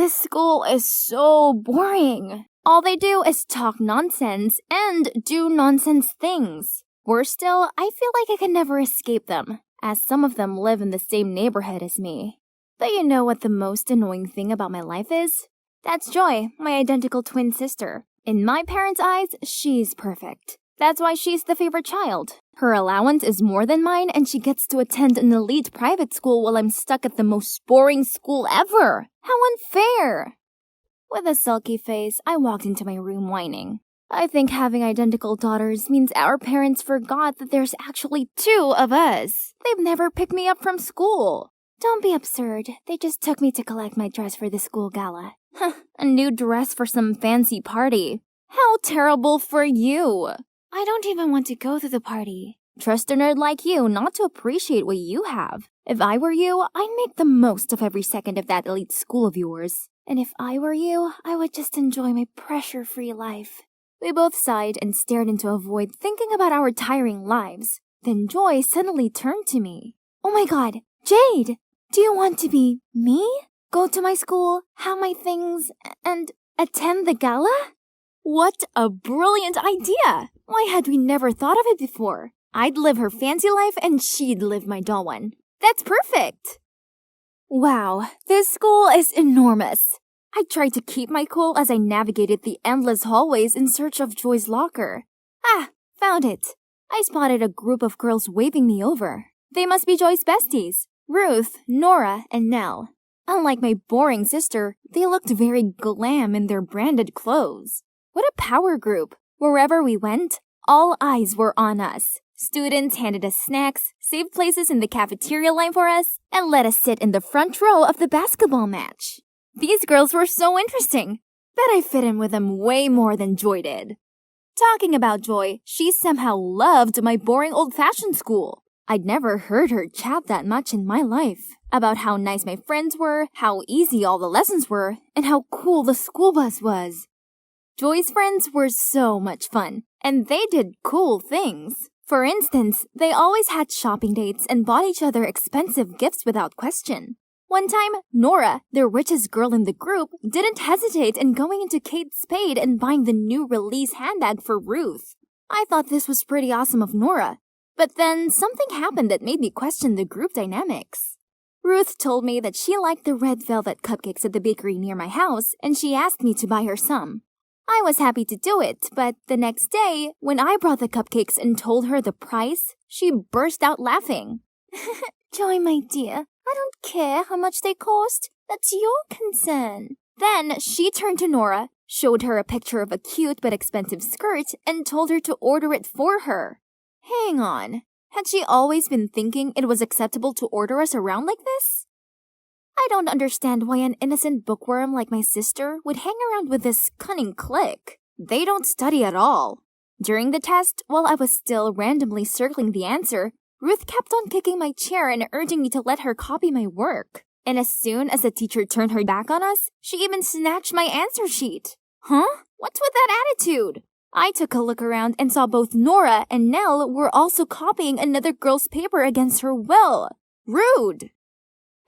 This school is so boring. All they do is talk nonsense and do nonsense things. Worse still, I feel like I can never escape them, as some of them live in the same neighborhood as me. But you know what the most annoying thing about my life is? That's Joy, my identical twin sister. In my parents' eyes, she's perfect. That's why she's the favorite child. Her allowance is more than mine, and she gets to attend an elite private school while I'm stuck at the most boring school ever. How unfair! With a sulky face, I walked into my room whining. I think having identical daughters means our parents forgot that there's actually 2 of us. They've never picked me up from school. Don't be absurd. They just took me to collect my dress for the school gala. A new dress for some fancy party. How terrible for you. I don't even want to go to the party. Trust a nerd like you not to appreciate what you have. If I were you, I'd make the most of every second of that elite school of yours. And if I were you, I would just enjoy my pressure-free life. We both sighed and stared into a void thinking about our tiring lives. Then Joy suddenly turned to me. Oh my god, Jade! Do you want to be me? Go to my school, have my things, and attend the gala? What a brilliant idea! Why had we never thought of it before? I'd live her fancy life and she'd live my dull one. That's perfect! Wow, this school is enormous. I tried to keep my cool as I navigated the endless hallways in search of Joy's locker. Ah, found it. I spotted a group of girls waving me over. They must be Joy's besties. Ruth, Nora, and Nell. Unlike my boring sister, they looked very glam in their branded clothes. What a power group! Wherever we went, all eyes were on us. Students handed us snacks, saved places in the cafeteria line for us, and let us sit in the front row of the basketball match. These girls were so interesting. Bet I fit in with them way more than Joy did. Talking about Joy, she somehow loved my boring old-fashioned school. I'd never heard her chat that much in my life. About how nice my friends were, how easy all the lessons were, and how cool the school bus was. Joy's friends were so much fun, and they did cool things. For instance, they always had shopping dates and bought each other expensive gifts without question. One time, Nora, the richest girl in the group, didn't hesitate in going into Kate Spade and buying the new release handbag for Ruth. I thought this was pretty awesome of Nora. But then something happened that made me question the group dynamics. Ruth told me that she liked the red velvet cupcakes at the bakery near my house, and she asked me to buy her some. I was happy to do it, but the next day, when I brought the cupcakes and told her the price, she burst out laughing. Joy, my dear, I don't care how much they cost. That's your concern. Then she turned to Nora, showed her a picture of a cute but expensive skirt, and told her to order it for her. Hang on. Had she always been thinking it was acceptable to order us around like this? I don't understand why an innocent bookworm like my sister would hang around with this cunning clique. They don't study at all. During the test, while I was still randomly circling the answer, Ruth kept on kicking my chair and urging me to let her copy my work. And as soon as the teacher turned her back on us, she even snatched my answer sheet. Huh? What's with that attitude? I took a look around and saw both Nora and Nell were also copying another girl's paper against her will. Rude!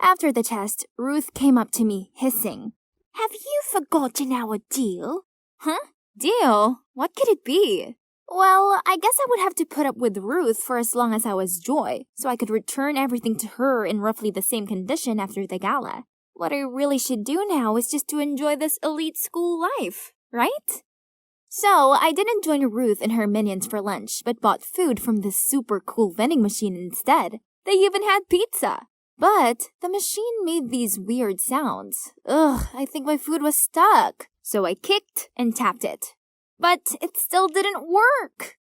After the test, Ruth came up to me, hissing. Have you forgotten our deal? Huh? Deal? What could it be? Well, I guess I would have to put up with Ruth for as long as I was Joy, so I could return everything to her in roughly the same condition after the gala. What I really should do now is just to enjoy this elite school life, right? So, I didn't join Ruth and her minions for lunch, but bought food from this super cool vending machine instead. They even had pizza. But the machine made these weird sounds. Ugh, I think my food was stuck. So I kicked and tapped it. But it still didn't work.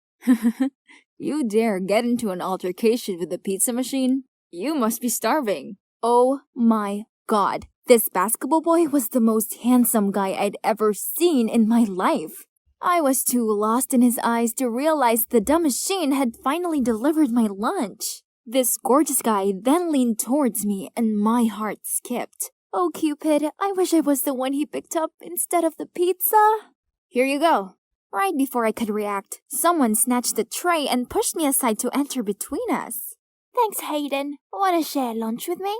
You dare get into an altercation with the pizza machine? You must be starving. Oh my god. This basketball boy was the most handsome guy I'd ever seen in my life. I was too lost in his eyes to realize the dumb machine had finally delivered my lunch. This gorgeous guy then leaned towards me and my heart skipped. Oh, Cupid, I wish I was the one he picked up instead of the pizza. Here you go. Right before I could react, someone snatched the tray and pushed me aside to enter between us. Thanks, Hayden. Want to share lunch with me?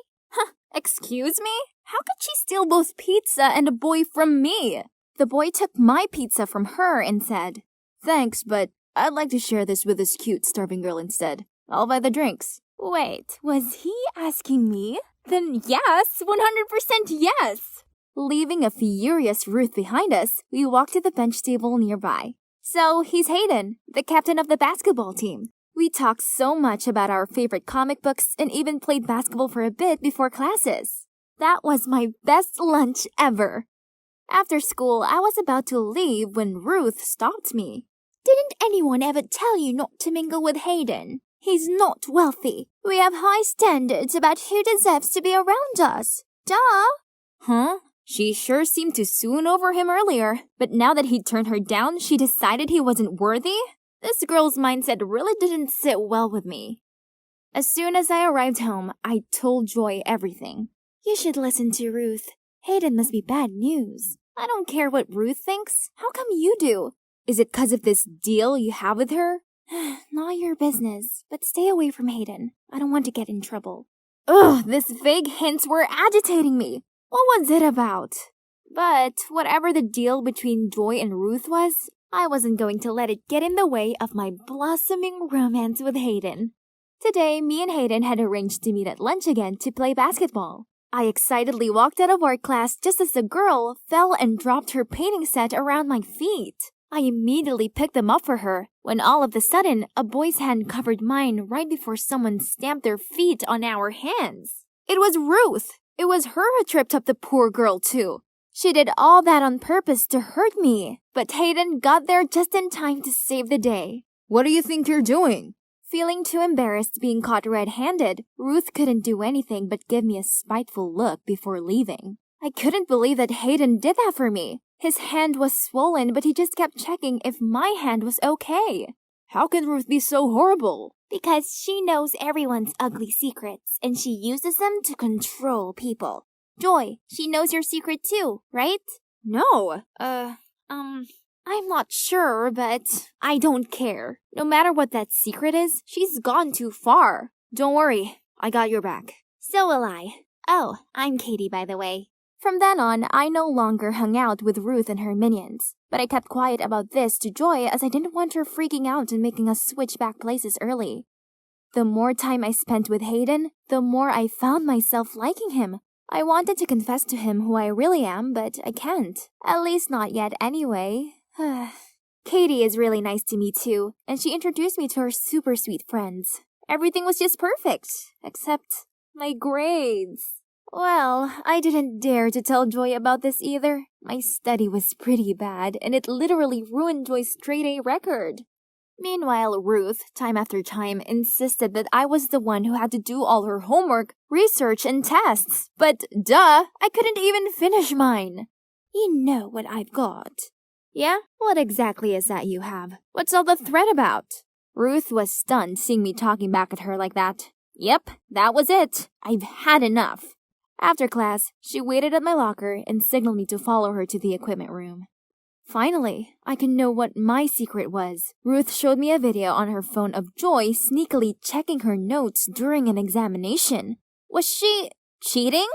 Excuse me? How could she steal both pizza and a boy from me? The boy took my pizza from her and said, "Thanks, but I'd like to share this with this cute starving girl instead. I'll buy the drinks." Wait, was he asking me? Then yes, 100% yes! Leaving a furious Ruth behind us, we walked to the bench table nearby. So, he's Hayden, the captain of the basketball team. We talked so much about our favorite comic books and even played basketball for a bit before classes. That was my best lunch ever. After school, I was about to leave when Ruth stopped me. "Didn't anyone ever tell you not to mingle with Hayden? He's not wealthy. We have high standards about who deserves to be around us. Duh!" Huh? She sure seemed to swoon over him earlier, but now that he'd turned her down, she decided he wasn't worthy? This girl's mindset really didn't sit well with me. As soon as I arrived home, I told Joy everything. "You should listen to Ruth. Hayden must be bad news." "I don't care what Ruth thinks. How come you do? Is it 'cause of this deal you have with her?" "Not your business, but stay away from Hayden. I don't want to get in trouble." Ugh, these vague hints were agitating me. What was it about? But whatever the deal between Joy and Ruth was, I wasn't going to let it get in the way of my blossoming romance with Hayden. Today, me and Hayden had arranged to meet at lunch again to play basketball. I excitedly walked out of art class just as the girl fell and dropped her painting set around my feet. I immediately picked them up for her, when all of a sudden, a boy's hand covered mine right before someone stamped their feet on our hands. It was Ruth! It was her who tripped up the poor girl too. She did all that on purpose to hurt me, but Hayden got there just in time to save the day. "What do you think you're doing?" Feeling too embarrassed being caught red-handed, Ruth couldn't do anything but give me a spiteful look before leaving. I couldn't believe that Hayden did that for me. His hand was swollen, but he just kept checking if my hand was okay. "How can Ruth be so horrible?" "Because she knows everyone's ugly secrets, and she uses them to control people. Joy, she knows your secret too, right?" "No, I'm not sure, but I don't care. No matter what that secret is, she's gone too far. Don't worry, I got your back." "So will I. Oh, I'm Katie, by the way." From then on, I no longer hung out with Ruth and her minions. But I kept quiet about this to Joy as I didn't want her freaking out and making us switch back places early. The more time I spent with Hayden, the more I found myself liking him. I wanted to confess to him who I really am, but I can't. At least not yet anyway. Katie is really nice to me too, and she introduced me to her super sweet friends. Everything was just perfect, except my grades. Well, I didn't dare to tell Joy about this either. My study was pretty bad, and it literally ruined Joy's straight-A record. Meanwhile, Ruth, time after time, insisted that I was the one who had to do all her homework, research, and tests. But duh, I couldn't even finish mine. "You know what I've got." "Yeah? What exactly is that you have? What's all the threat about?" Ruth was stunned seeing me talking back at her like that. Yep, that was it. I've had enough. After class, she waited at my locker and signaled me to follow her to the equipment room. Finally, I could know what my secret was. Ruth showed me a video on her phone of Joy sneakily checking her notes during an examination. Was she cheating?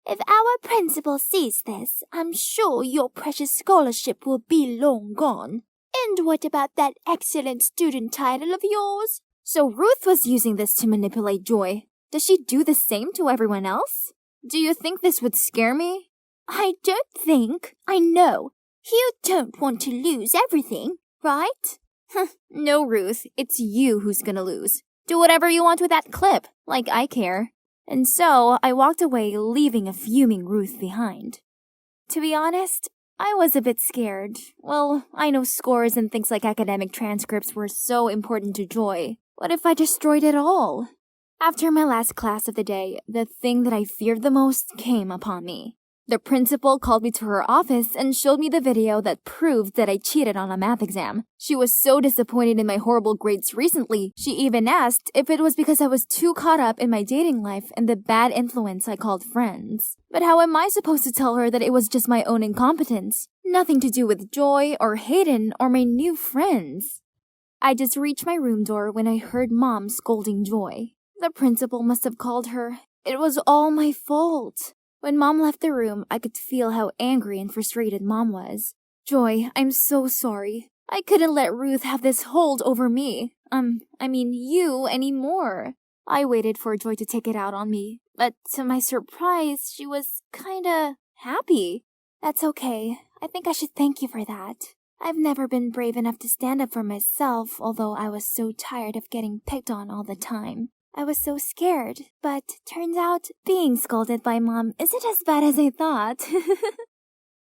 "If our principal sees this, I'm sure your precious scholarship will be long gone. And what about that excellent student title of yours?" So Ruth was using this to manipulate Joy. Does she do the same to everyone else? Do you think this would scare me? "I don't think. I know. You don't want to lose everything, right?" No, Ruth. It's you who's gonna lose. Do whatever you want with that clip. Like I care. And so, I walked away, leaving a fuming Ruth behind. To be honest, I was a bit scared. Well, I know scores and things like academic transcripts were so important to Joy. What if I destroyed it all? After my last class of the day, the thing that I feared the most came upon me. The principal called me to her office and showed me the video that proved that I cheated on a math exam. She was so disappointed in my horrible grades recently, she even asked if it was because I was too caught up in my dating life and the bad influence I called friends. But how am I supposed to tell her that it was just my own incompetence? Nothing to do with Joy or Hayden or my new friends. I just reached my room door when I heard Mom scolding Joy. The principal must have called her. It was all my fault. When Mom left the room, I could feel how angry and frustrated Mom was. Joy, I'm so sorry. I couldn't let Ruth have this hold over me. You anymore. I waited for Joy to take it out on me, but to my surprise, she was kinda happy. That's okay. I think I should thank you for that. I've never been brave enough to stand up for myself, although I was so tired of getting picked on all the time. I was so scared, but turns out being scolded by Mom isn't as bad as I thought.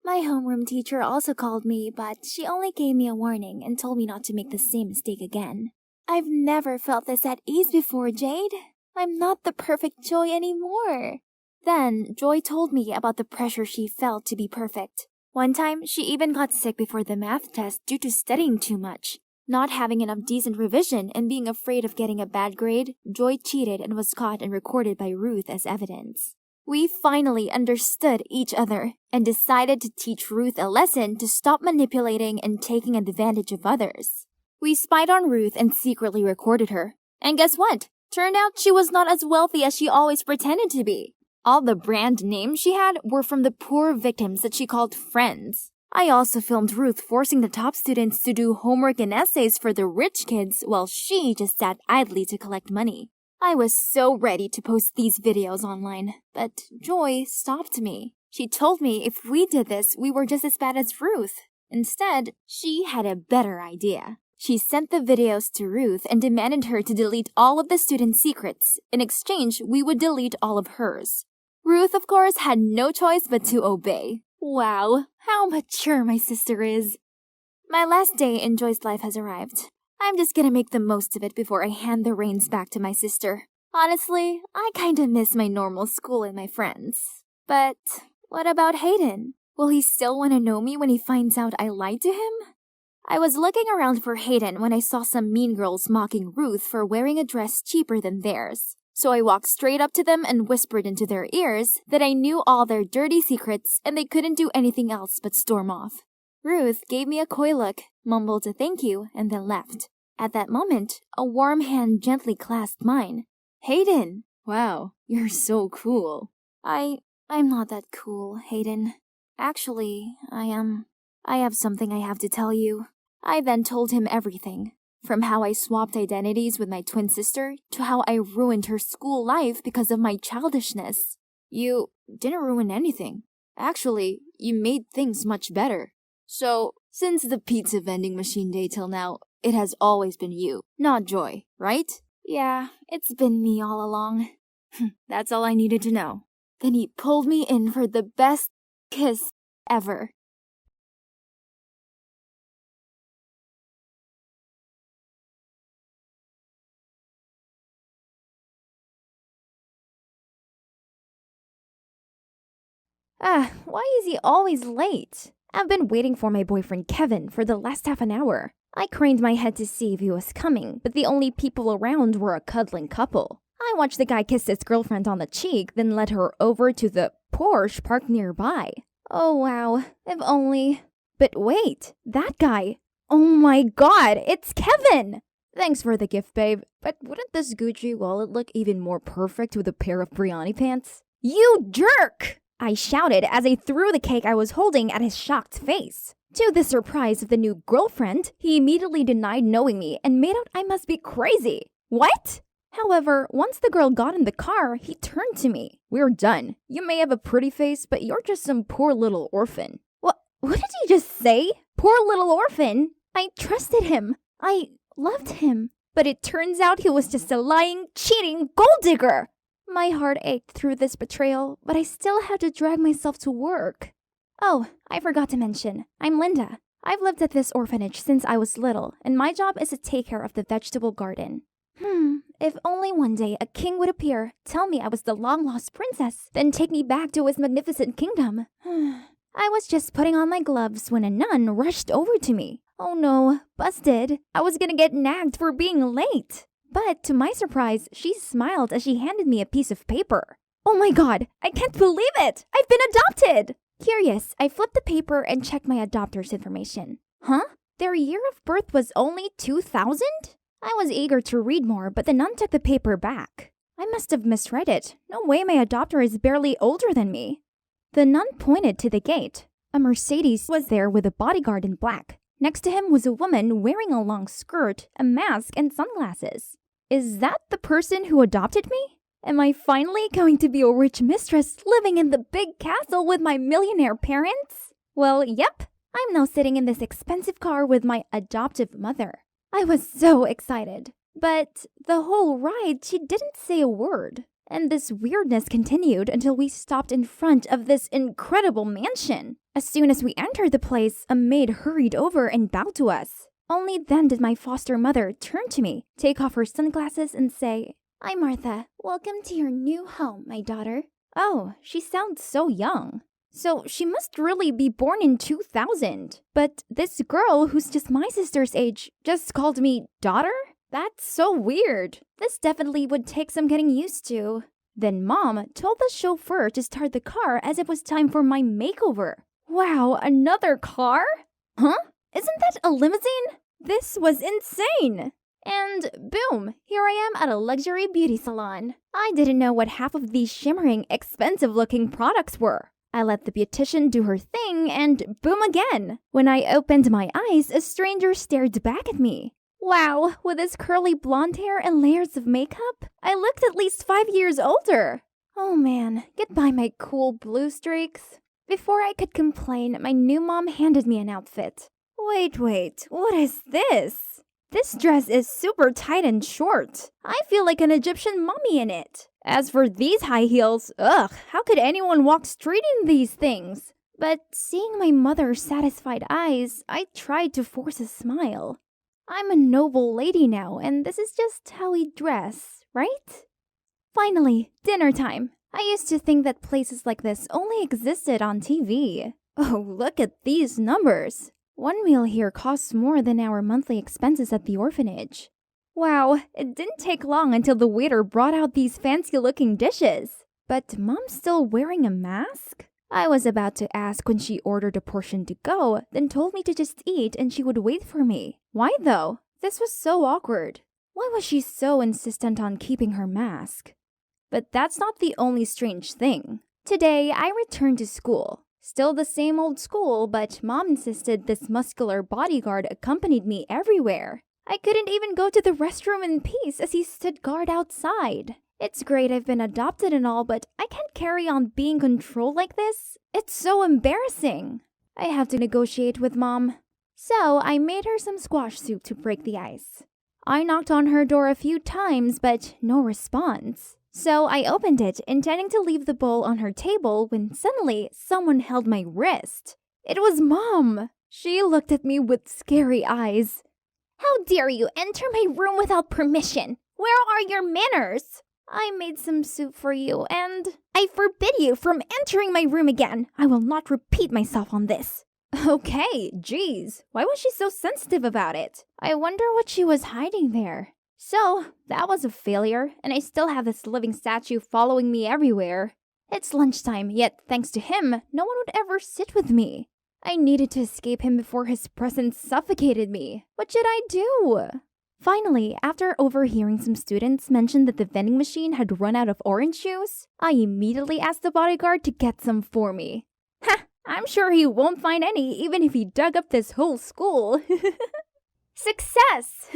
My homeroom teacher also called me, but she only gave me a warning and told me not to make the same mistake again. I've never felt this at ease before, Jade. I'm not the perfect Joy anymore. Then, Joy told me about the pressure she felt to be perfect. One time, she even got sick before the math test due to studying too much. Not having enough decent revision and being afraid of getting a bad grade, Joy cheated and was caught and recorded by Ruth as evidence. We finally understood each other and decided to teach Ruth a lesson to stop manipulating and taking advantage of others. We spied on Ruth and secretly recorded her. And guess what? Turned out she was not as wealthy as she always pretended to be. All the brand names she had were from the poor victims that she called friends. I also filmed Ruth forcing the top students to do homework and essays for the rich kids while she just sat idly to collect money. I was so ready to post these videos online, but Joy stopped me. She told me if we did this, we were just as bad as Ruth. Instead, she had a better idea. She sent the videos to Ruth and demanded her to delete all of the students' secrets. In exchange, we would delete all of hers. Ruth, of course, had no choice but to obey. Wow, how mature my sister is. My last day in Joy's life has arrived. I'm just gonna make the most of it before I hand the reins back to my sister. Honestly, I kinda miss my normal school and my friends. But what about Hayden? Will he still want to know me when he finds out I lied to him? I was looking around for Hayden when I saw some mean girls mocking Ruth for wearing a dress cheaper than theirs. So I walked straight up to them and whispered into their ears that I knew all their dirty secrets and they couldn't do anything else but storm off. Ruth gave me a coy look, mumbled a thank you, and then left. At that moment, a warm hand gently clasped mine. Hayden! Wow, you're so cool. I'm not that cool, Hayden. Actually, I have something I have to tell you. I then told him everything. From how I swapped identities with my twin sister to how I ruined her school life because of my childishness. You didn't ruin anything. Actually, you made things much better. So, since the pizza vending machine day till now, it has always been you, not Joy, right? Yeah, it's been me all along. That's all I needed to know. Then he pulled me in for the best kiss ever. Why is he always late? I've been waiting for my boyfriend Kevin for the last half an hour. I craned my head to see if he was coming, but the only people around were a cuddling couple. I watched the guy kiss his girlfriend on the cheek, then led her over to the Porsche parked nearby. Oh wow, if only. But wait, that guy. Oh my god, it's Kevin! Thanks for the gift, babe, but wouldn't this Gucci wallet look even more perfect with a pair of Brioni pants? You jerk! I shouted as I threw the cake I was holding at his shocked face. To the surprise of the new girlfriend, he immediately denied knowing me and made out I must be crazy. What? However, once the girl got in the car, he turned to me. We're done. You may have a pretty face, but you're just some poor little orphan. What did he just say? Poor little orphan? I trusted him. I loved him. But it turns out he was just a lying, cheating gold digger. My heart ached through this betrayal, but I still had to drag myself to work. Oh, I forgot to mention, I'm Linda. I've lived at this orphanage since I was little, and my job is to take care of the vegetable garden. If only one day a king would appear, tell me I was the long-lost princess, then take me back to his magnificent kingdom. I was just putting on my gloves when a nun rushed over to me. Oh no, busted. I was gonna get nagged for being late. But to my surprise, she smiled as she handed me a piece of paper. Oh my god, I can't believe it! I've been adopted! Curious, I flipped the paper and checked my adopter's information. Huh? Their year of birth was only 2000? I was eager to read more, but the nun took the paper back. I must have misread it. No way my adopter is barely older than me. The nun pointed to the gate. A Mercedes was there with a bodyguard in black. Next to him was a woman wearing a long skirt, a mask, and sunglasses. Is that the person who adopted me? Am I finally going to be a rich mistress living in the big castle with my millionaire parents? Well, yep. I'm now sitting in this expensive car with my adoptive mother. I was so excited. But the whole ride, she didn't say a word. And this weirdness continued until we stopped in front of this incredible mansion. As soon as we entered the place, a maid hurried over and bowed to us. Only then did my foster mother turn to me, take off her sunglasses, and say, "Hi, Martha. Welcome to your new home, my daughter." Oh, she sounds so young. So she must really be born in 2000. But this girl, who's just my sister's age, just called me daughter? That's so weird. This definitely would take some getting used to. Then Mom told the chauffeur to start the car as it was time for my makeover. Wow, another car? Huh? Isn't that a limousine? This was insane. And boom, here I am at a luxury beauty salon. I didn't know what half of these shimmering, expensive-looking products were. I let the beautician do her thing and boom again. When I opened my eyes, a stranger stared back at me. Wow, with his curly blonde hair and layers of makeup, I looked at least 5 years older. Oh man, goodbye my cool blue streaks. Before I could complain, my new mom handed me an outfit. Wait, what is this? This dress is super tight and short. I feel like an Egyptian mummy in it. As for these high heels, ugh, how could anyone walk straight in these things? But seeing my mother's satisfied eyes, I tried to force a smile. I'm a noble lady now, and this is just how we dress, right? Finally, dinner time. I used to think that places like this only existed on TV. Oh, look at these numbers. One meal here costs more than our monthly expenses at the orphanage. Wow, it didn't take long until the waiter brought out these fancy-looking dishes. But Mom's still wearing a mask? I was about to ask when she ordered a portion to go, then told me to just eat and she would wait for me. Why though? This was so awkward. Why was she so insistent on keeping her mask? But that's not the only strange thing. Today, I returned to school. Still the same old school, but Mom insisted this muscular bodyguard accompanied me everywhere. I couldn't even go to the restroom in peace as he stood guard outside. It's great I've been adopted and all, but I can't carry on being controlled like this. It's so embarrassing. I have to negotiate with Mom. So I made her some squash soup to break the ice. I knocked on her door a few times, but no response. So I opened it, intending to leave the bowl on her table when suddenly someone held my wrist. It was Mom. She looked at me with scary eyes. "How dare you enter my room without permission? Where are your manners? I made some soup for you and I forbid you from entering my room again. I will not repeat myself on this." Okay, geez. Why was she so sensitive about it? I wonder what she was hiding there. So, that was a failure, and I still have this living statue following me everywhere. It's lunchtime, yet thanks to him, no one would ever sit with me. I needed to escape him before his presence suffocated me. What should I do? Finally, after overhearing some students mention that the vending machine had run out of orange juice, I immediately asked the bodyguard to get some for me. Ha! I'm sure he won't find any even if he dug up this whole school. Success!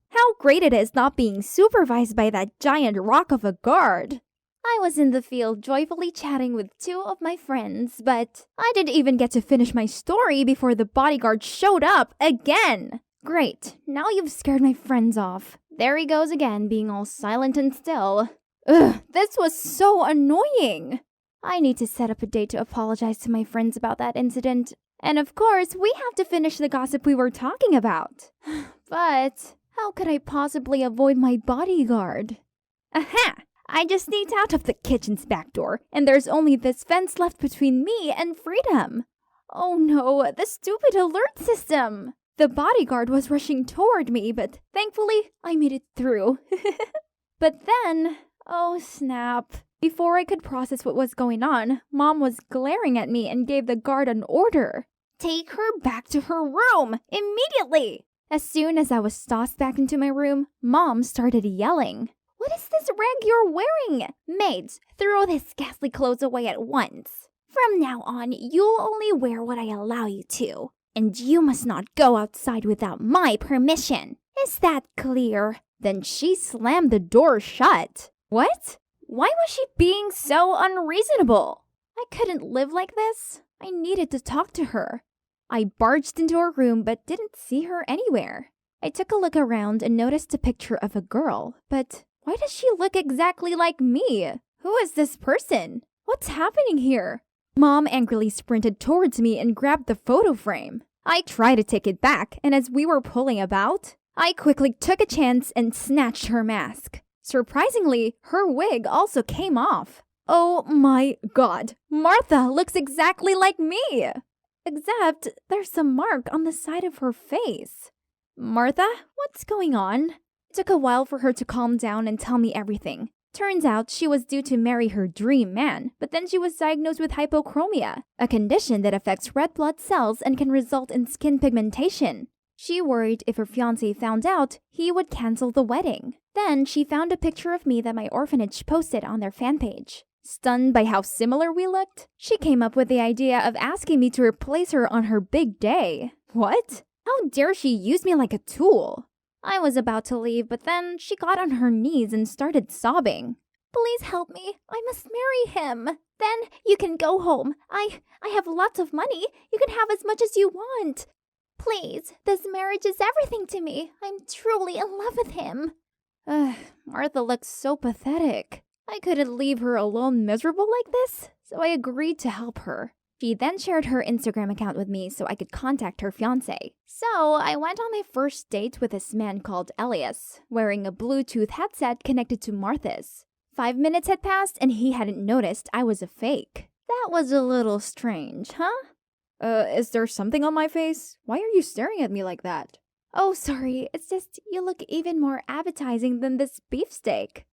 How great it is not being supervised by that giant rock of a guard. I was in the field joyfully chatting with 2 of my friends, but I didn't even get to finish my story before the bodyguard showed up again. Great, now you've scared my friends off. There he goes again, being all silent and still. Ugh, this was so annoying. I need to set up a date to apologize to my friends about that incident. And of course, we have to finish the gossip we were talking about. But how could I possibly avoid my bodyguard? Aha! I just sneaked out of the kitchen's back door, and there's only this fence left between me and freedom. Oh no, the stupid alert system! The bodyguard was rushing toward me, but thankfully, I made it through. But then, oh snap. Before I could process what was going on, Mom was glaring at me and gave the guard an order. Take her back to her room, immediately! As soon as I was tossed back into my room, Mom started yelling. What is this rag you're wearing? Maids, throw this ghastly clothes away at once. From now on, you'll only wear what I allow you to. And you must not go outside without my permission. Is that clear? Then she slammed the door shut. What? Why was she being so unreasonable? I couldn't live like this. I needed to talk to her. I barged into her room but didn't see her anywhere. I took a look around and noticed a picture of a girl, but why does she look exactly like me? Who is this person? What's happening here? Mom angrily sprinted towards me and grabbed the photo frame. I tried to take it back, and as we were pulling about, I quickly took a chance and snatched her mask. Surprisingly, her wig also came off. Oh my god, Martha looks exactly like me! Except there's a mark on the side of her face. Martha, what's going on? It took a while for her to calm down and tell me everything. Turns out she was due to marry her dream man, but then she was diagnosed with hypochromia, a condition that affects red blood cells and can result in skin pigmentation. She worried if her fiancé found out, he would cancel the wedding. Then she found a picture of me that my orphanage posted on their fan page. Stunned by how similar we looked, she came up with the idea of asking me to replace her on her big day. What? How dare she use me like a tool? I was about to leave, but then she got on her knees and started sobbing. Please help me. I must marry him. Then you can go home. I have lots of money. You can have as much as you want. Please, this marriage is everything to me. I'm truly in love with him. Martha looks so pathetic. I couldn't leave her alone miserable like this, so I agreed to help her. She then shared her Instagram account with me so I could contact her fiancé. So I went on my first date with this man called Elias, wearing a Bluetooth headset connected to Martha's. 5 minutes had passed and he hadn't noticed I was a fake. That was a little strange, huh? Is there something on my face? Why are you staring at me like that? Oh, sorry, it's just you look even more appetizing than this beefsteak.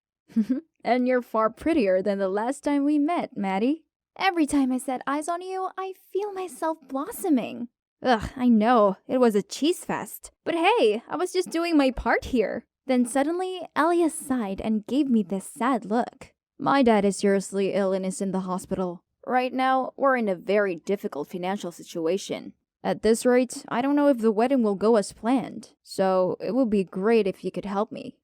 And you're far prettier than the last time we met, Maddie. Every time I set eyes on you, I feel myself blossoming. Ugh, I know, it was a cheese fest. But hey, I was just doing my part here. Then suddenly, Elias sighed and gave me this sad look. My dad is seriously ill and is in the hospital. Right now, we're in a very difficult financial situation. At this rate, I don't know if the wedding will go as planned. So, it would be great if you could help me.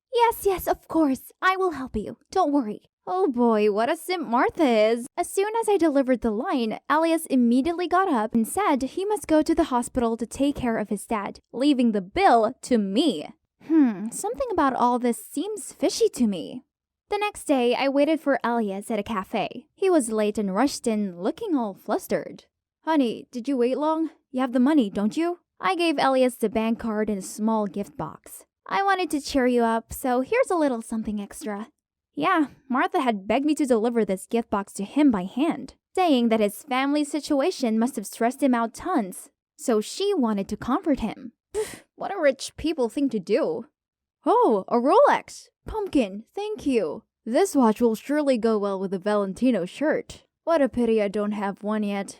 Yes, of course. I will help you. Don't worry. Oh boy, what a simp Martha is. As soon as I delivered the line, Elias immediately got up and said he must go to the hospital to take care of his dad, leaving the bill to me. Something about all this seems fishy to me. The next day, I waited for Elias at a cafe. He was late and rushed in, looking all flustered. Honey, did you wait long? You have the money, don't you? I gave Elias the bank card and a small gift box. I wanted to cheer you up, so here's a little something extra. Yeah, Martha had begged me to deliver this gift box to him by hand, saying that his family situation must have stressed him out tons, so she wanted to comfort him. What a rich people thing to do. Oh, a Rolex! Pumpkin, thank you. This watch will surely go well with a Valentino shirt. What a pity I don't have one yet.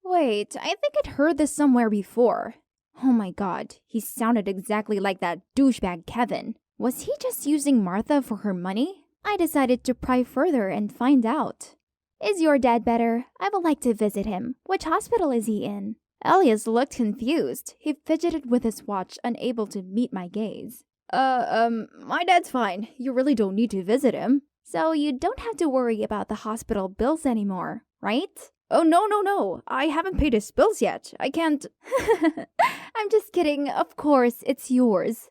Wait, I think I'd heard this somewhere before. Oh my god, he sounded exactly like that douchebag Kevin. Was he just using Martha for her money? I decided to pry further and find out. Is your dad better? I would like to visit him. Which hospital is he in? Elias looked confused. He fidgeted with his watch, unable to meet my gaze. My dad's fine. You really don't need to visit him. So you don't have to worry about the hospital bills anymore, right? Oh, no. I haven't paid his bills yet. I can't... I'm just kidding. Of course, it's yours.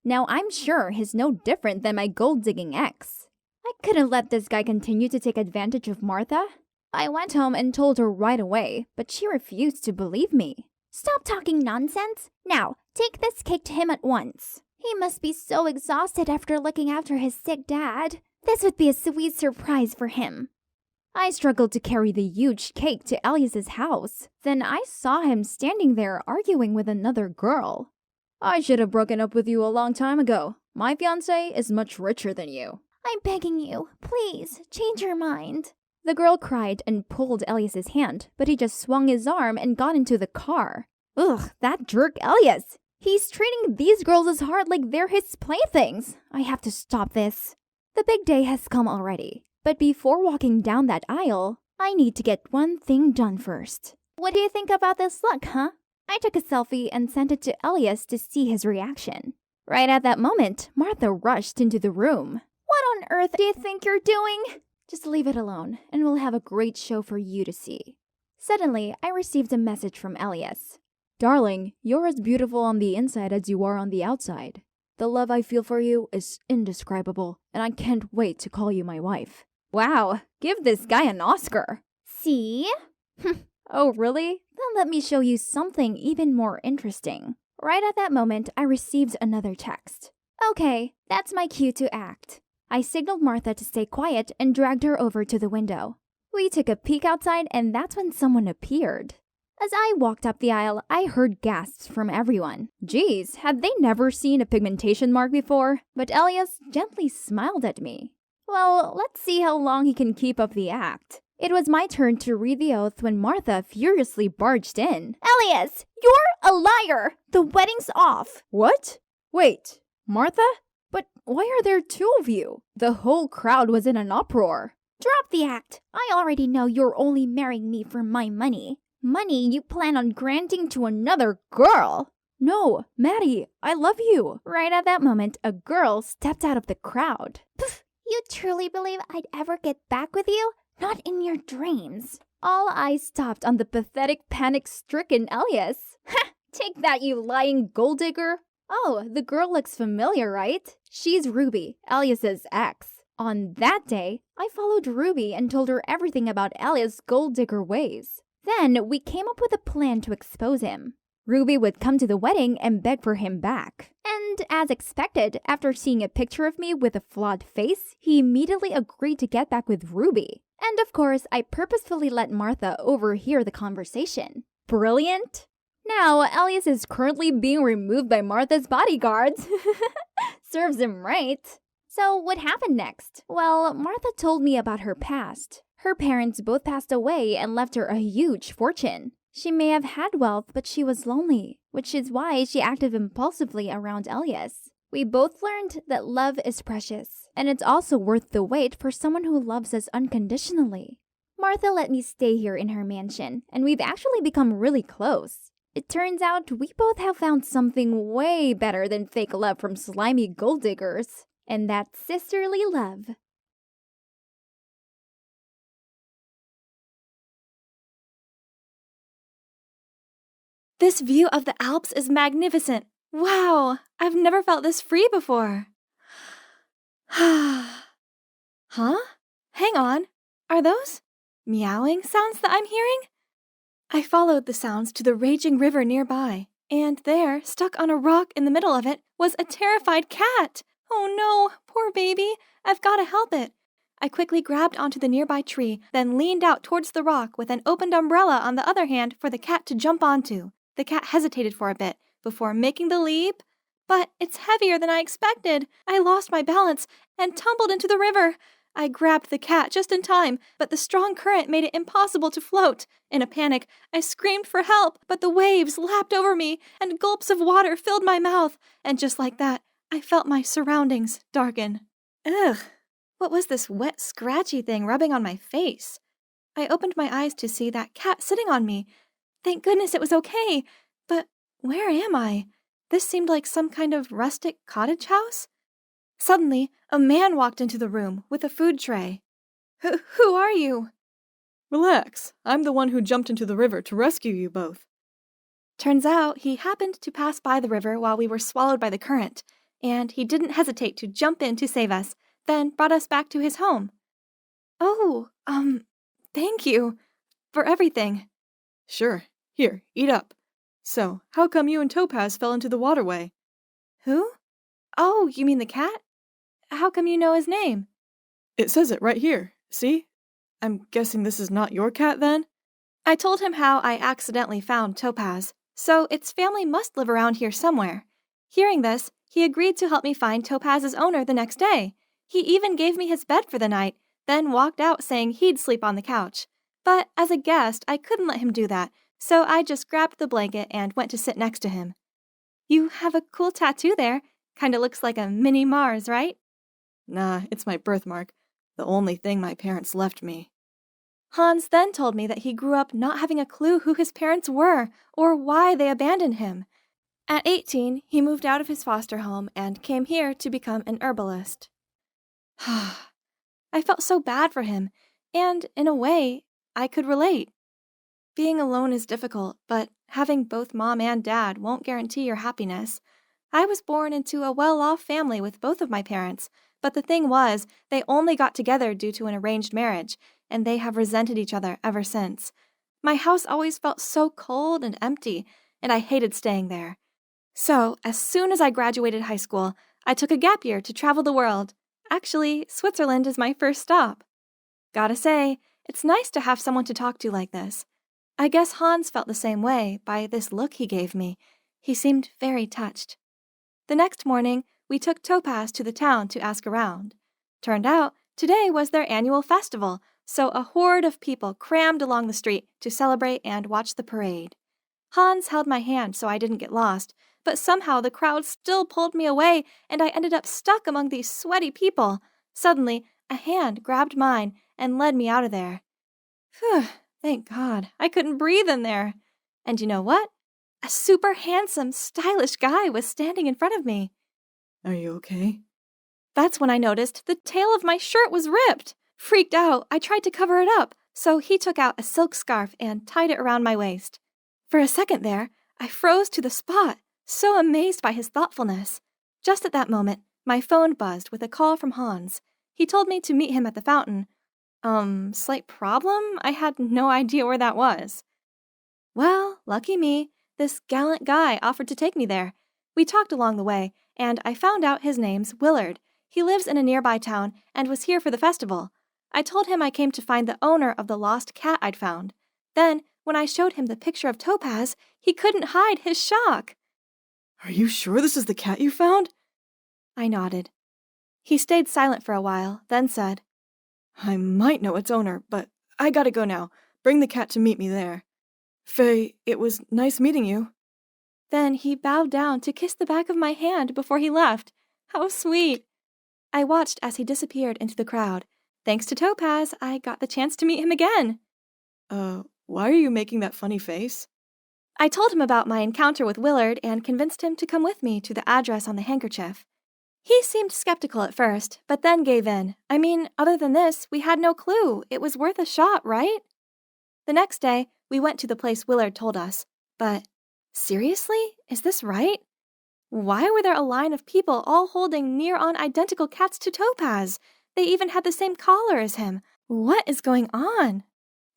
Now I'm sure he's no different than my gold-digging ex. I couldn't let this guy continue to take advantage of Martha. I went home and told her right away, but she refused to believe me. Stop talking nonsense. Now, take this cake to him at once. He must be so exhausted after looking after his sick dad. This would be a sweet surprise for him. I struggled to carry the huge cake to Elias's house. Then I saw him standing there arguing with another girl. I should have broken up with you a long time ago. My fiancé is much richer than you. I'm begging you, please, change your mind. The girl cried and pulled Elias's hand, but he just swung his arm and got into the car. Ugh, that jerk Elias! He's treating these girls as hard like they're his playthings. I have to stop this. The big day has come already. But before walking down that aisle, I need to get one thing done first. What do you think about this look, huh? I took a selfie and sent it to Elias to see his reaction. Right at that moment, Martha rushed into the room. What on earth do you think you're doing? Just leave it alone, and we'll have a great show for you to see. Suddenly, I received a message from Elias. Darling, you're as beautiful on the inside as you are on the outside. The love I feel for you is indescribable, and I can't wait to call you my wife. Wow, give this guy an Oscar. See? Oh, really? Then let me show you something even more interesting. Right at that moment, I received another text. Okay, that's my cue to act. I signaled Martha to stay quiet and dragged her over to the window. We took a peek outside, and that's when someone appeared. As I walked up the aisle, I heard gasps from everyone. Geez, had they never seen a pigmentation mark before? But Elias gently smiled at me. Well, let's see how long he can keep up the act. It was my turn to read the oath when Martha furiously barged in. Elias, you're a liar! The wedding's off! What? Wait, Martha? But why are there two of you? The whole crowd was in an uproar. Drop the act. I already know you're only marrying me for my money. Money you plan on granting to another girl. No, Maddie, I love you. Right at that moment, a girl stepped out of the crowd. Pff, you truly believe I'd ever get back with you? Not in your dreams. All eyes stopped on the pathetic, panic-stricken Elias. Ha! Take that, you lying gold digger. Oh, the girl looks familiar, right? She's Ruby, Elias's ex. On that day, I followed Ruby and told her everything about Elias' gold digger ways. Then we came up with a plan to expose him. Ruby would come to the wedding and beg for him back. And as expected, after seeing a picture of me with a flawed face, he immediately agreed to get back with Ruby. And of course, I purposefully let Martha overhear the conversation. Brilliant! Now, Elias is currently being removed by Martha's bodyguards. Serves him right. So what happened next? Well, Martha told me about her past. Her parents both passed away and left her a huge fortune. She may have had wealth, but she was lonely, which is why she acted impulsively around Elias. We both learned that love is precious, and it's also worth the wait for someone who loves us unconditionally. Martha let me stay here in her mansion, and we've actually become really close. It turns out we both have found something way better than fake love from slimy gold diggers, and that's sisterly love. This view of the Alps is magnificent. Wow, I've never felt this free before. Huh? Hang on. Are those meowing sounds that I'm hearing? I followed the sounds to the raging river nearby, and there, stuck on a rock in the middle of it, was a terrified cat. Oh no, poor baby. I've got to help it. I quickly grabbed onto the nearby tree, then leaned out towards the rock with an opened umbrella on the other hand for the cat to jump onto. The cat hesitated for a bit before making the leap, but it's heavier than I expected. I lost my balance and tumbled into the river. I grabbed the cat just in time, but the strong current made it impossible to float. In a panic, I screamed for help, but the waves lapped over me and gulps of water filled my mouth, and just like that, I felt my surroundings darken. Ugh, what was this wet, scratchy thing rubbing on my face? I opened my eyes to see that cat sitting on me. Thank goodness it was okay, but where am I? This seemed like some kind of rustic cottage house. Suddenly, a man walked into the room with a food tray. Who are you? Relax, I'm the one who jumped into the river to rescue you both. Turns out he happened to pass by the river while we were swallowed by the current, and he didn't hesitate to jump in to save us, then brought us back to his home. Oh, thank you for everything. Sure, here, eat up. So, how come you and Topaz fell into the waterway? Who? Oh, you mean the cat? How come you know his name? It says it right here, see? I'm guessing this is not your cat then? I told him how I accidentally found Topaz, so its family must live around here somewhere. Hearing this, he agreed to help me find Topaz's owner the next day. He even gave me his bed for the night, then walked out saying he'd sleep on the couch. But as a guest, I couldn't let him do that, so I just grabbed the blanket and went to sit next to him. You have a cool tattoo there. Kinda looks like a mini Mars, right? Nah, it's my birthmark. The only thing my parents left me. Hans then told me that he grew up not having a clue who his parents were or why they abandoned him. At 18, he moved out of his foster home and came here to become an herbalist. I felt so bad for him, and in a way, I could relate. Being alone is difficult, but having both mom and dad won't guarantee your happiness. I was born into a well-off family with both of my parents, but the thing was, they only got together due to an arranged marriage, and they have resented each other ever since. My house always felt so cold and empty, and I hated staying there. So, as soon as I graduated high school, I took a gap year to travel the world. Actually, Switzerland is my first stop. Gotta say, it's nice to have someone to talk to like this. I guess Hans felt the same way by this look he gave me. He seemed very touched. The next morning, we took Topaz to the town to ask around. Turned out, today was their annual festival, so a horde of people crammed along the street to celebrate and watch the parade. Hans held my hand so I didn't get lost, but somehow the crowd still pulled me away and I ended up stuck among these sweaty people. Suddenly, a hand grabbed mine and led me out of there. Phew, thank God, I couldn't breathe in there. And you know what? A super handsome, stylish guy was standing in front of me. Are you okay? That's when I noticed the tail of my shirt was ripped. Freaked out, I tried to cover it up, so he took out a silk scarf and tied it around my waist. For a second there, I froze to the spot, so amazed by his thoughtfulness. Just at that moment, my phone buzzed with a call from Hans. He told me to meet him at the fountain. Slight problem? I had no idea where that was. Well, lucky me, this gallant guy offered to take me there. We talked along the way, and I found out his name's Willard. He lives in a nearby town and was here for the festival. I told him I came to find the owner of the lost cat I'd found. Then, when I showed him the picture of Topaz, he couldn't hide his shock. Are you sure this is the cat you found? I nodded. He stayed silent for a while, then said, I might know its owner, but I gotta go now. Bring the cat to meet me there. Faye, it was nice meeting you. Then he bowed down to kiss the back of my hand before he left. How sweet! I watched as he disappeared into the crowd. Thanks to Topaz, I got the chance to meet him again. Why are you making that funny face? I told him about my encounter with Willard and convinced him to come with me to the address on the handkerchief. He seemed skeptical at first, but then gave in. I mean, other than this, we had no clue. It was worth a shot, right? The next day, we went to the place Willard told us. But, seriously? Is this right? Why were there a line of people all holding near-on identical cats to Topaz? They even had the same collar as him. What is going on?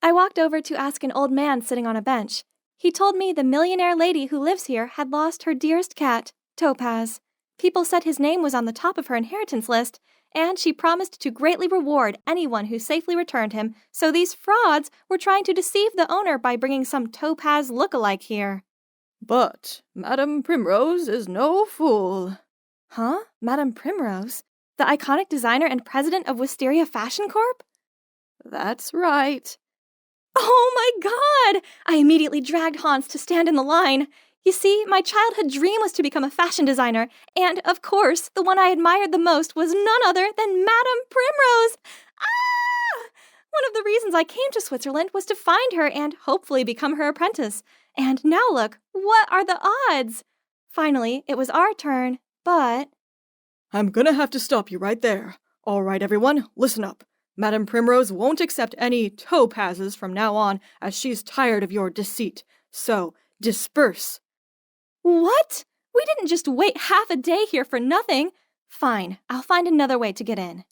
I walked over to ask an old man sitting on a bench. He told me the millionaire lady who lives here had lost her dearest cat, Topaz. People said his name was on the top of her inheritance list, and she promised to greatly reward anyone who safely returned him, so these frauds were trying to deceive the owner by bringing some Topaz look-alike here. But Madame Primrose is no fool. Huh? Madame Primrose? The iconic designer and president of Wisteria Fashion Corp? That's right. Oh my God! I immediately dragged Hans to stand in the line. You see, my childhood dream was to become a fashion designer, and, of course, the one I admired the most was none other than Madame Primrose! Ah! One of the reasons I came to Switzerland was to find her and hopefully become her apprentice. And now look, what are the odds? Finally, it was our turn, but... I'm gonna have to stop you right there. All right, everyone, listen up. Madame Primrose won't accept any topazes from now on, as she's tired of your deceit. So, disperse. What? We didn't just wait half a day here for nothing. Fine, I'll find another way to get in.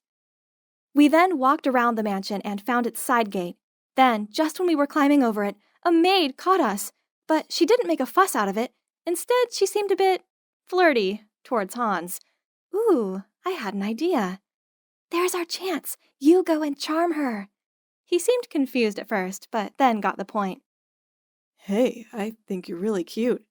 We then walked around the mansion and found its side gate. Then, just when we were climbing over it, a maid caught us. But she didn't make a fuss out of it. Instead, she seemed a bit flirty towards Hans. Ooh, I had an idea. There's our chance. You go and charm her. He seemed confused at first, but then got the point. Hey, I think you're really cute.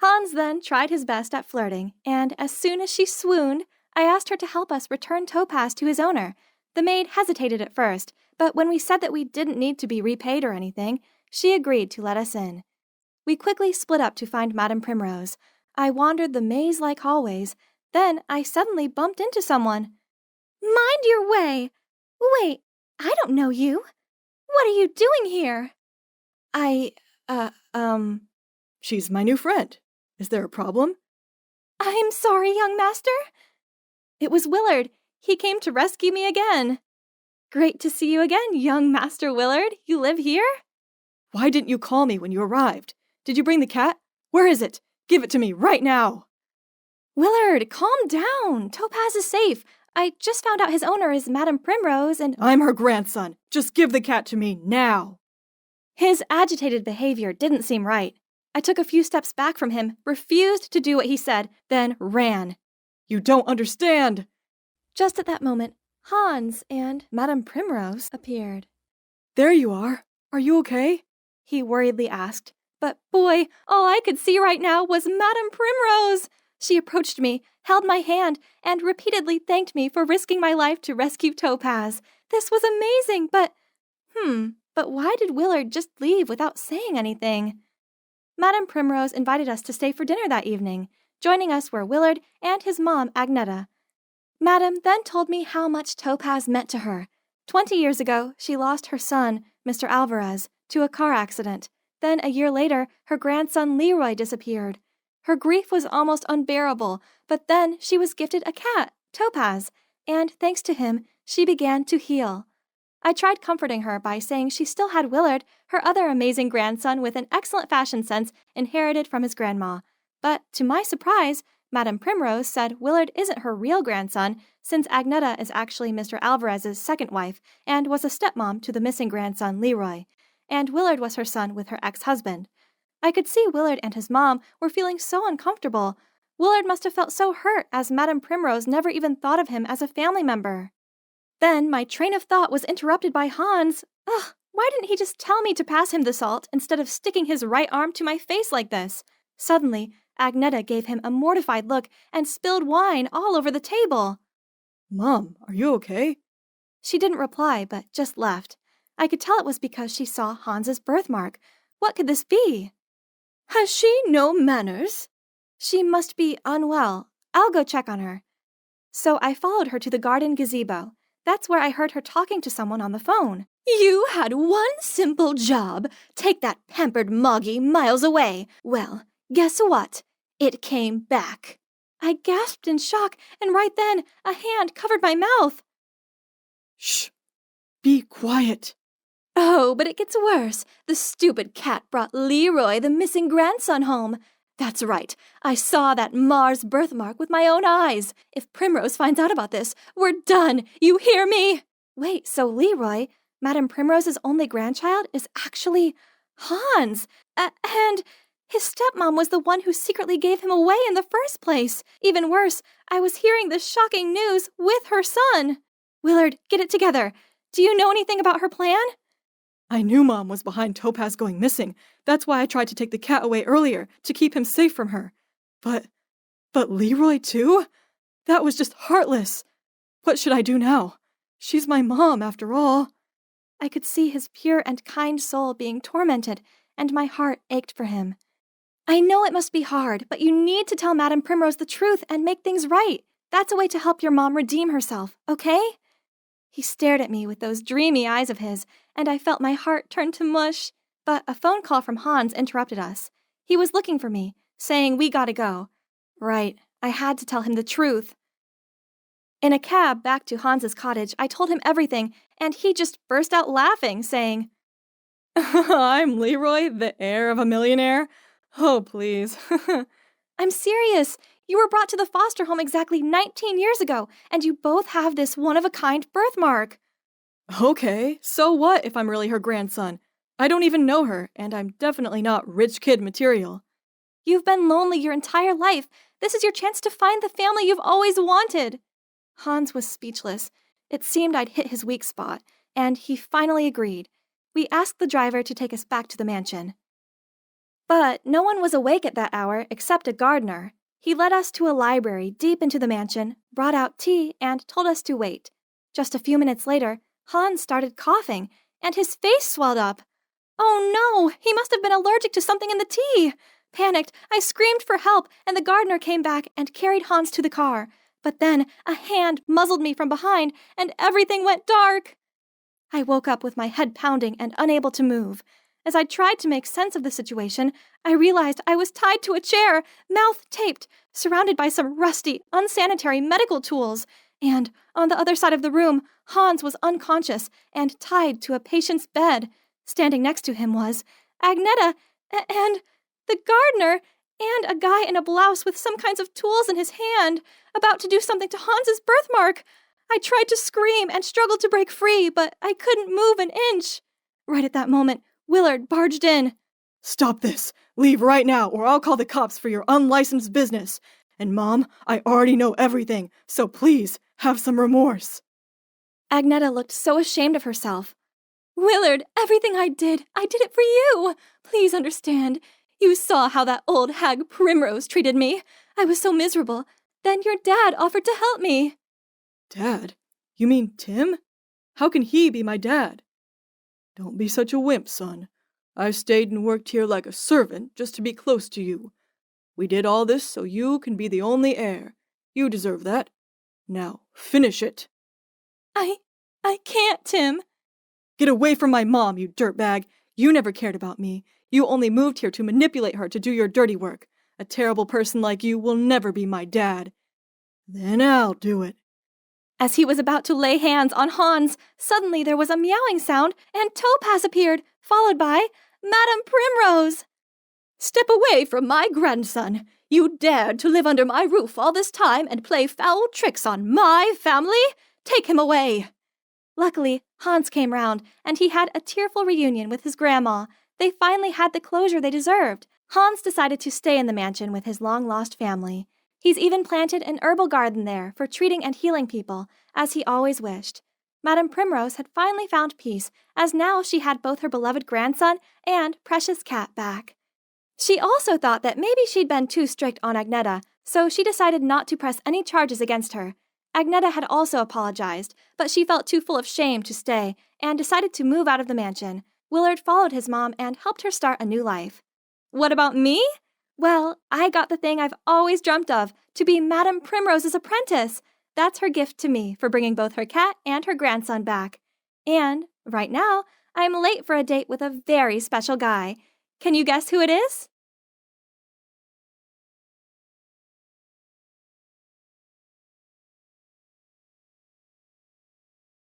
Hans then tried his best at flirting, and as soon as she swooned, I asked her to help us return Topaz to his owner. The maid hesitated at first, but when we said that we didn't need to be repaid or anything, she agreed to let us in. We quickly split up to find Madame Primrose. I wandered the maze-like hallways. Then I suddenly bumped into someone. Mind your way! Wait, I don't know you. What are you doing here? She's my new friend. Is there a problem? I'm sorry, young master. It was Willard. He came to rescue me again. Great to see you again, young Master Willard. You live here? Why didn't you call me when you arrived? Did you bring the cat? Where is it? Give it to me right now. Willard, calm down. Topaz is safe. I just found out his owner is Madame Primrose and— I'm her grandson. Just give the cat to me now. His agitated behavior didn't seem right. I took a few steps back from him, refused to do what he said, then ran. You don't understand. Just at that moment, Hans and Madame Primrose appeared. There you are. Are you okay? He worriedly asked. But boy, all I could see right now was Madame Primrose. She approached me, held my hand, and repeatedly thanked me for risking my life to rescue Topaz. This was amazing, but why did Willard just leave without saying anything? Madame Primrose invited us to stay for dinner that evening. Joining us were Willard and his mom, Agneta. Madame then told me how much Topaz meant to her. 20 years ago, she lost her son, Mr. Alvarez, to a car accident. Then a year later, her grandson Leroy disappeared. Her grief was almost unbearable, but then she was gifted a cat, Topaz, and thanks to him, she began to heal. I tried comforting her by saying she still had Willard, her other amazing grandson with an excellent fashion sense inherited from his grandma. But to my surprise, Madame Primrose said Willard isn't her real grandson, since Agneta is actually Mr. Alvarez's second wife and was a stepmom to the missing grandson Leroy, and Willard was her son with her ex-husband. I could see Willard and his mom were feeling so uncomfortable. Willard must have felt so hurt as Madame Primrose never even thought of him as a family member. Then my train of thought was interrupted by Hans. Why didn't he just tell me to pass him the salt instead of sticking his right arm to my face like this? Suddenly, Agneta gave him a mortified look and spilled wine all over the table. Mom, are you okay? She didn't reply, but just left. I could tell it was because she saw Hans's birthmark. What could this be? Has she no manners? She must be unwell. I'll go check on her. So I followed her to the garden gazebo. That's where I heard her talking to someone on the phone. You had one simple job. Take that pampered Moggy miles away. Well, guess what? It came back. I gasped in shock, and right then, a hand covered my mouth. Shh! Be quiet. Oh, but it gets worse. The stupid cat brought Leroy, the missing grandson, home. That's right. I saw that Mars birthmark with my own eyes. If Primrose finds out about this, we're done. You hear me? Wait, so Leroy, Madame Primrose's only grandchild, is actually Hans. And his stepmom was the one who secretly gave him away in the first place. Even worse, I was hearing this shocking news with her son. Willard, get it together. Do you know anything about her plan? I knew Mom was behind Topaz going missing. That's why I tried to take the cat away earlier, to keep him safe from her. But Leroy too? That was just heartless. What should I do now? She's my mom, after all. I could see his pure and kind soul being tormented, and my heart ached for him. I know it must be hard, but you need to tell Madame Primrose the truth and make things right. That's a way to help your mom redeem herself, okay? He stared at me with those dreamy eyes of his, and I felt my heart turn to mush. But a phone call from Hans interrupted us. He was looking for me, saying we gotta go. Right, I had to tell him the truth. In a cab back to Hans's cottage, I told him everything, and he just burst out laughing, saying, I'm Leroy, the heir of a millionaire? Oh, please. I'm serious. You were brought to the foster home exactly 19 years ago, and you both have this one-of-a-kind birthmark. Okay, so what if I'm really her grandson? I don't even know her, and I'm definitely not rich kid material. You've been lonely your entire life. This is your chance to find the family you've always wanted. Hans was speechless. It seemed I'd hit his weak spot, and he finally agreed. We asked the driver to take us back to the mansion. But no one was awake at that hour except a gardener. He led us to a library deep into the mansion, brought out tea, and told us to wait. Just a few minutes later, Hans started coughing, and his face swelled up. Oh no, he must have been allergic to something in the tea. Panicked, I screamed for help, and the gardener came back and carried Hans to the car. But then a hand muzzled me from behind, and everything went dark. I woke up with my head pounding and unable to move. As I tried to make sense of the situation, I realized I was tied to a chair, mouth taped, surrounded by some rusty, unsanitary medical tools. And on the other side of the room, Hans was unconscious and tied to a patient's bed. Standing next to him was Agneta and the gardener and a guy in a blouse with some kinds of tools in his hand, about to do something to Hans's birthmark. I tried to scream and struggled to break free, but I couldn't move an inch. Right at that moment, Willard barged in. Stop this! Leave right now, or I'll call the cops for your unlicensed business. And Mom, I already know everything, so please, have some remorse. Agneta looked so ashamed of herself. Willard, everything I did it for you. Please understand. You saw how that old hag Primrose treated me. I was so miserable. Then your dad offered to help me. Dad? You mean Tim? How can he be my dad? Don't be such a wimp, son. I've stayed and worked here like a servant just to be close to you. We did all this so you can be the only heir. You deserve that. Now, finish it. I can't, Tim. Get away from my mom, you dirtbag. You never cared about me. You only moved here to manipulate her to do your dirty work. A terrible person like you will never be my dad. Then I'll do it. As he was about to lay hands on Hans, suddenly there was a meowing sound and Topaz appeared, followed by Madame Primrose. Step away from my grandson. You dared to live under my roof all this time and play foul tricks on my family? Take him away. Luckily, Hans came round, and he had a tearful reunion with his grandma. They finally had the closure they deserved. Hans decided to stay in the mansion with his long-lost family. He's even planted an herbal garden there for treating and healing people, as he always wished. Madame Primrose had finally found peace, as now she had both her beloved grandson and precious cat back. She also thought that maybe she'd been too strict on Agneta, so she decided not to press any charges against her. Agneta had also apologized, but she felt too full of shame to stay and decided to move out of the mansion. Willard followed his mom and helped her start a new life. What about me? Well, I got the thing I've always dreamt of, to be Madame Primrose's apprentice. That's her gift to me for bringing both her cat and her grandson back. And, right now, I'm late for a date with a very special guy. Can you guess who it is?